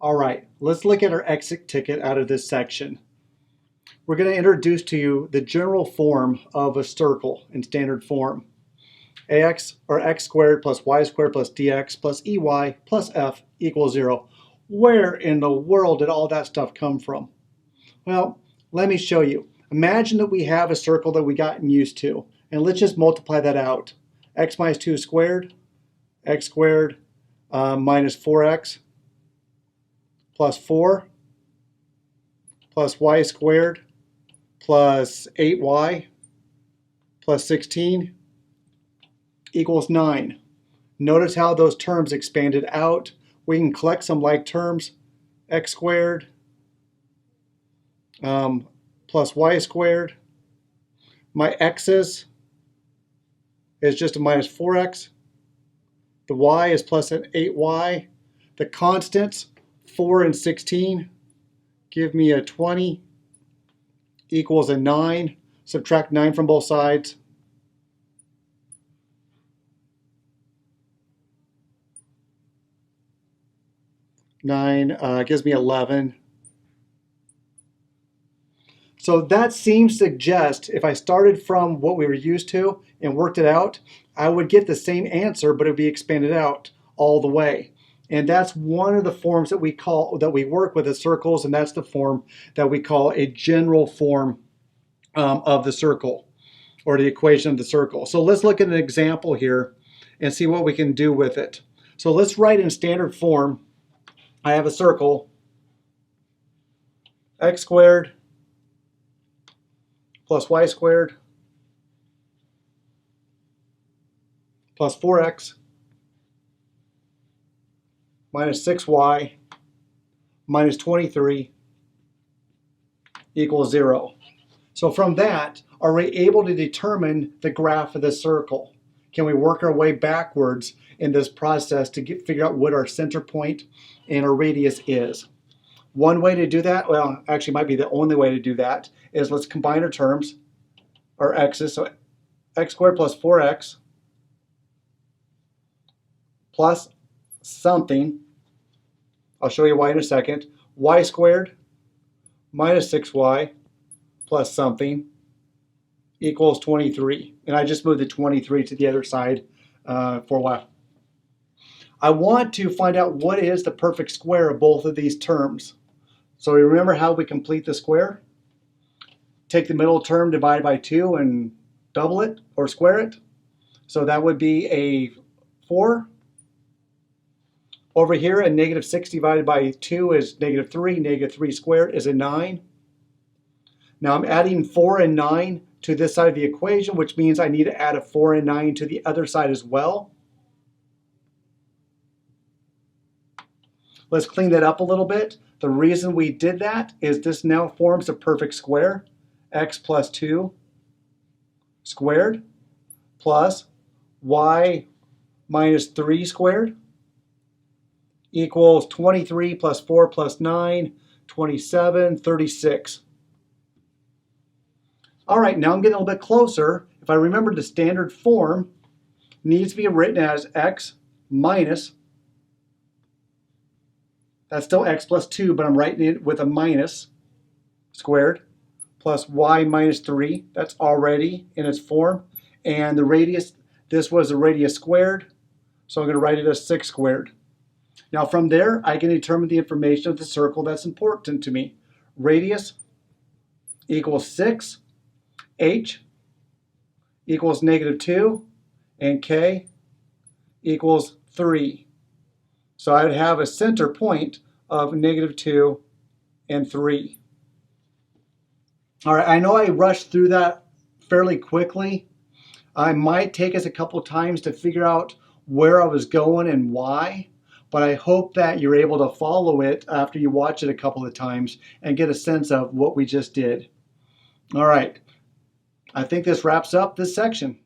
All right, let's look at our exit ticket out of this section. We're going to introduce to you the general form of a circle in standard form. Ax, or x squared plus y squared plus dx plus ey plus f equals 0. Where in the world did all that stuff come from? Well, let me show you. Imagine that we have a circle that we gotten used to, and let's just multiply that out. X minus 2 squared, x squared minus 4x plus 4 plus y squared plus 8y plus 16 equals 9. Notice how those terms expanded out. We can collect some like terms. X squared plus y squared. My x's is just a minus 4x. The y is plus an 8y. The constants, 4 and 16, give me a 20 equals a 9. Subtract 9 from both sides. Nine gives me 11. So that seems to suggest if I started from what we were used to and worked it out, I would get the same answer, but it would be expanded out all the way. And that's one of the forms that we work with as circles, and that's the form that we call a general form of the circle, or the equation of the circle. So let's look at an example here and see what we can do with it. So let's write in standard form. I have a circle, x squared plus y squared plus 4x minus 6y minus 23 equals 0. So from that, are we able to determine the graph of the circle? Can we work our way backwards in this process to figure out what our center point and our radius is? One way to do that, well, actually might be the only way to do that, is let's combine our terms, our x's. So x squared plus 4x plus something, I'll show you why in a second, y squared minus 6y plus something equals 23. And I just moved the 23 to the other side for a while. I want to find out what is the perfect square of both of these terms. So remember how we complete the square? Take the middle term, divide by 2, and double it or square it. So that would be a 4. Over here, a negative 6 divided by 2 is negative 3. Negative 3 squared is a 9. Now I'm adding 4 and 9 to this side of the equation, which means I need to add a 4 and 9 to the other side as well. Let's clean that up a little bit. The reason we did that is this now forms a perfect square. X plus 2 squared plus y minus 3 squared equals 23 plus 4 plus 9, 27, 36. All right, now I'm getting a little bit closer. If I remember, the standard form needs to be written as x minus, that's still x plus 2, but I'm writing it with a minus squared, plus y minus 3. That's already in its form. And the radius, this was the radius squared, so I'm going to write it as 6 squared. Now from there, I can determine the information of the circle that's important to me. Radius equals 6, h equals negative 2, and k equals 3. So I would have a center point of negative 2 and 3. All right, I know I rushed through that fairly quickly. I might take us a couple times to figure out where I was going and why, but I hope that you're able to follow it after you watch it a couple of times and get a sense of what we just did. All right, I think this wraps up this section.